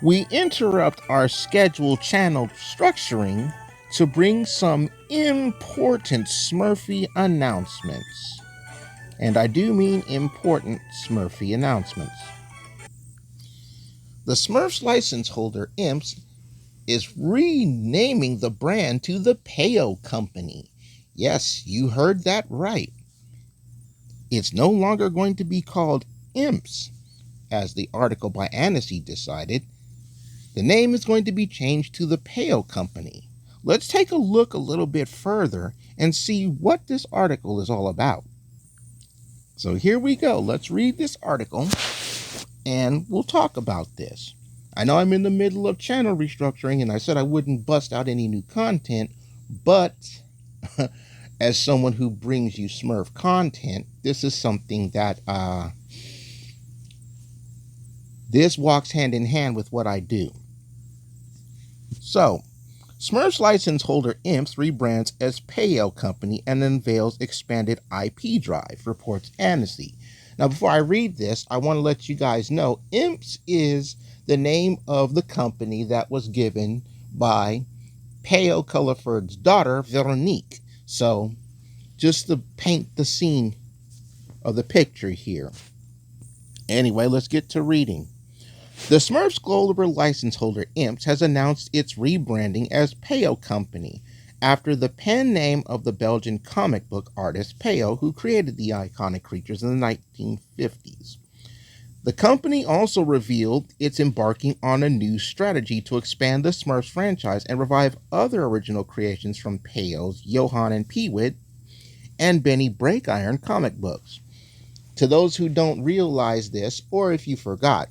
We interrupt our scheduled channel structuring to bring some important Smurfy announcements. And I do mean important Smurfy announcements. The Smurfs license holder, Imps, is renaming the brand to the Peo Company. Yes, you heard that right. It's no longer going to be called Imps, as the article by Annecy decided. The name is going to be changed to the Peo Company. Let's take a look a little bit further and see what this article is all about. So here we go. Let's read this article and we'll talk about this. I know I'm in the middle of channel restructuring and I said I wouldn't bust out any new content, but as someone who brings you Smurf content, this is something that this walks hand in hand with what I do. So, Smurfs license holder Imps rebrands as Peo Company and unveils expanded IP drive, reports Annecy. Now, before I read this, I want to let you guys know Imps is the name of the company that was given by Peo Culliford's daughter, Veronique. So, just to paint the scene of the picture here. Anyway, let's get to reading. The Smurfs global license holder Imps has announced its rebranding as Peo Company after the pen name of the Belgian comic book artist Peo, who created the iconic creatures in the 1950s. The company also revealed it's embarking on a new strategy to expand the Smurfs franchise and revive other original creations from Peo's Johann and Peewit and Benny Breakiron comic books. To those who don't realize this, or if you forgot,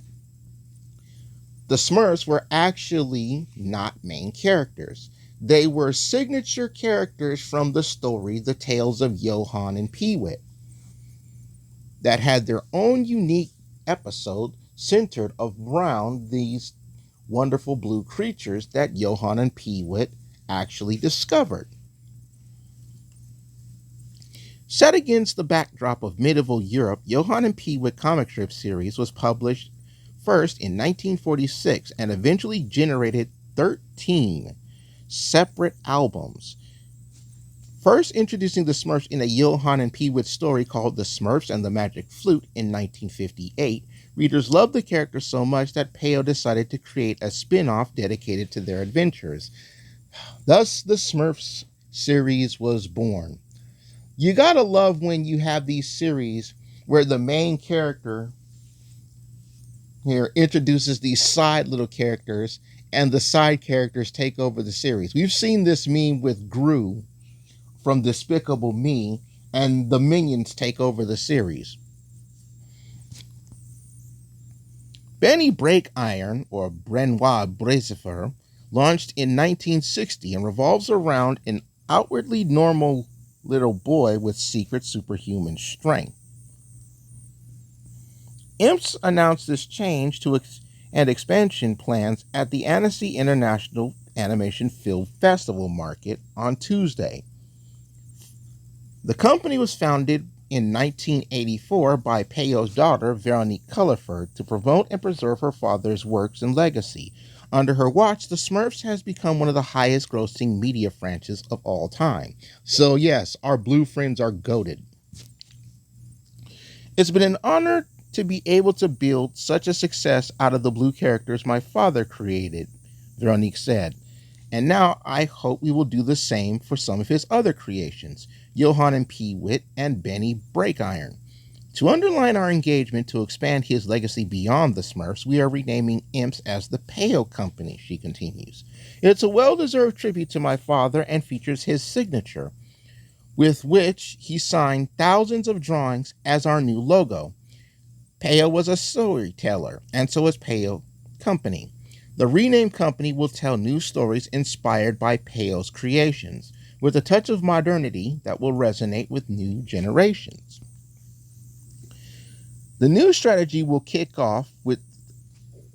the Smurfs were actually not main characters. They were signature characters from the story The Tales of Johann and Peewit that had their own unique episode centered around these wonderful blue creatures that Johann and Peewit actually discovered. Set against the backdrop of medieval Europe, Johann and Peewit comic strip series was published first in 1946 and eventually generated 13 separate albums. First introducing the Smurfs in a Johann and Peewit story called The Smurfs and the Magic Flute in 1958, readers loved the characters so much that Peo decided to create a spin-off dedicated to their adventures. Thus, the Smurfs series was born. You gotta love when you have these series where the main character here introduces these side little characters and the side characters take over the series. We've seen this meme with Gru from Despicable Me, and the minions take over the series. Benny Breakiron, or Benoit Brazifer, launched in 1960 and revolves around an outwardly normal little boy with secret superhuman strength. Imps announced this change and expansion plans at the Annecy International Animation Film Festival Market on Tuesday. The company was founded in 1984 by Peo's daughter, Veronique Culliford, to promote and preserve her father's works and legacy. Under her watch, The Smurfs has become one of the highest grossing media franchises of all time. So yes, our blue friends are goated. It's been an honor to be able to build such a success out of the blue characters my father created, Veronique said. And now I hope we will do the same for some of his other creations, Johann and Peewit and Benny Breakiron. To underline our engagement to expand his legacy beyond the Smurfs, we are renaming Imps as the Peo Company, she continues. It's a well-deserved tribute to my father and features his signature, with which he signed thousands of drawings as our new logo. Peo was a storyteller, and so is Peo Company. The renamed company will tell new stories inspired by Peo's creations, with a touch of modernity that will resonate with new generations. The new strategy will kick off with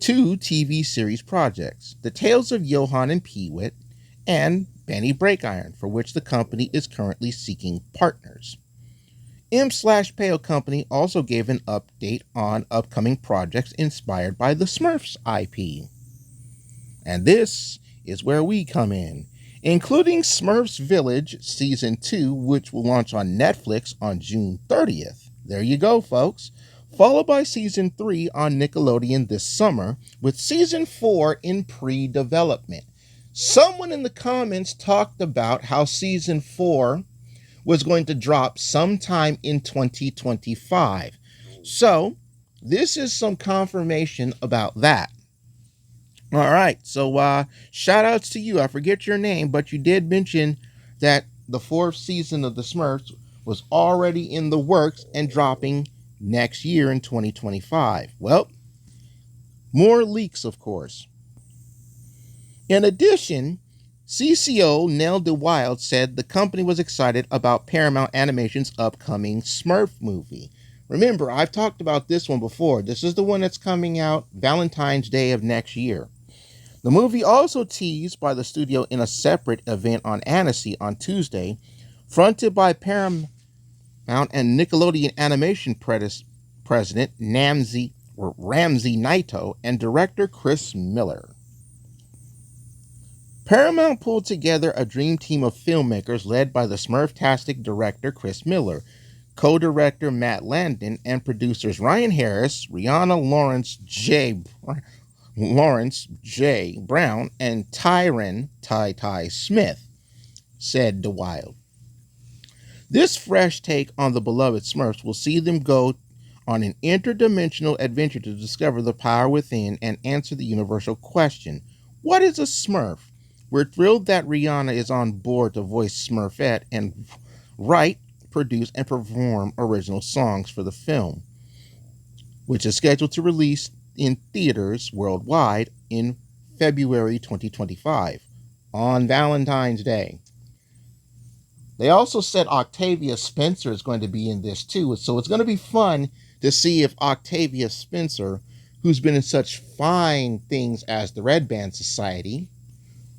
2 TV series projects, The Tales of Johann and Peewit and Benny Breakiron, for which the company is currently seeking partners. Imp/Peo Company also gave an update on upcoming projects inspired by the Smurfs IP. And this is where we come in, including Smurfs Village Season 2, which will launch on Netflix on June 30th. There you go, folks. Followed by Season 3 on Nickelodeon this summer, with Season 4 in pre-development. Someone in the comments talked about how Season 4 was going to drop sometime in 2025. So, this is some confirmation about that. All right, so shout outs to you. I forget your name, but you did mention that the fourth season of the Smurfs was already in the works and dropping next year in 2025. Well, more leaks, of course. In addition, CCO Nell DeWild said the company was excited about Paramount Animation's upcoming Smurf movie. Remember, I've talked about this one before. This is the one that's coming out Valentine's Day of next year. The movie also teased by the studio in a separate event on Annecy on Tuesday, fronted by Paramount and Nickelodeon Animation president Ramsey Naito and director Chris Miller. Paramount pulled together a dream team of filmmakers led by the Smurftastic director Chris Miller, co-director Matt Landon, and producers Ryan Harris, Rihanna Lawrence J. Brown, and Tyron Ty Smith, said DeWild. This fresh take on the beloved Smurfs will see them go on an interdimensional adventure to discover the power within and answer the universal question, what is a Smurf? We're thrilled that Rihanna is on board to voice Smurfette and write, produce, and perform original songs for the film, which is scheduled to release in theaters worldwide in February 2025 on Valentine's Day. They also said Octavia Spencer is going to be in this too, so it's going to be fun to see if Octavia Spencer, who's been in such fine things as the Red Band Society,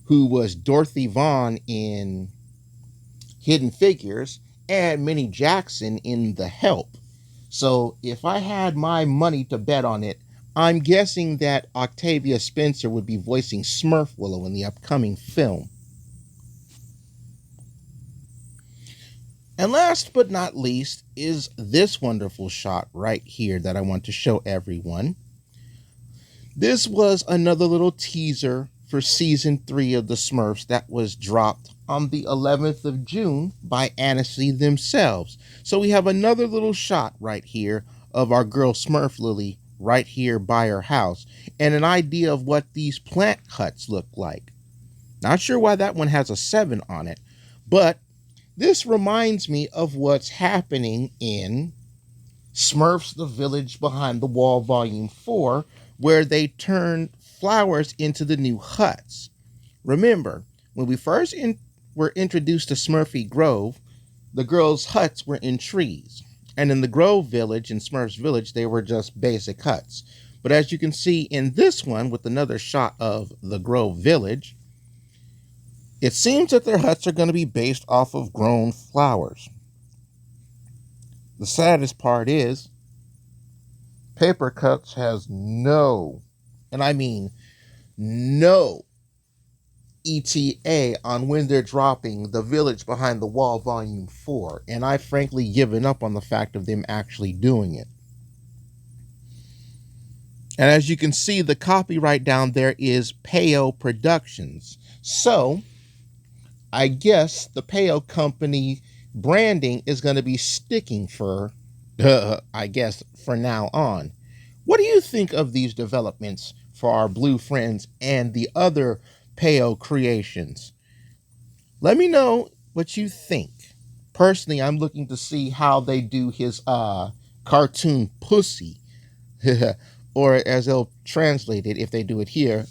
who was Dorothy Vaughan in Hidden Figures, and Minnie Jackson in The Help. So if I had my money to bet on it, I'm guessing that Octavia Spencer would be voicing Smurf Willow in the upcoming film. And last but not least is this wonderful shot right here that I want to show everyone. This was another little teaser for Season 3 of the Smurfs that was dropped on the 11th of June by Annecy themselves. So we have another little shot right here of our girl Smurf Lily right here by her house, and an idea of what these plant huts look like. Not sure why that one has a 7 on it, but this reminds me of what's happening in Smurfs The Village Behind the Wall Volume 4, where they turn flowers into the new huts. Remember, when we first were introduced to Smurfy Grove, the girls' huts were in trees. And in the Grove Village, in Smurfs Village, they were just basic huts. But as you can see in this one, with another shot of the Grove Village, it seems that their huts are going to be based off of grown flowers. The saddest part is, Paper Cuts has no, and I mean no, ETA on when they're dropping The Village Behind the Wall Volume 4, and I've frankly given up on the fact of them actually doing it. And as you can see, the copyright down there is Payo Productions. So, I guess the Payo company branding is going to be sticking for, I guess, for now on. What do you think of these developments for our blue friends and the other Payo creations? Let me know what you think. Personally, I'm looking to see how they do his cartoon Pussy, or as they'll translate it if they do it here,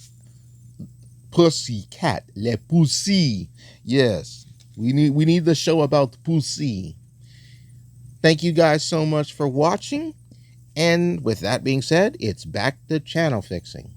Pussy Cat, Le Pussy. Yes, we need the show about Pussy. Thank you guys so much for watching, and with that being said, it's back to channel fixing.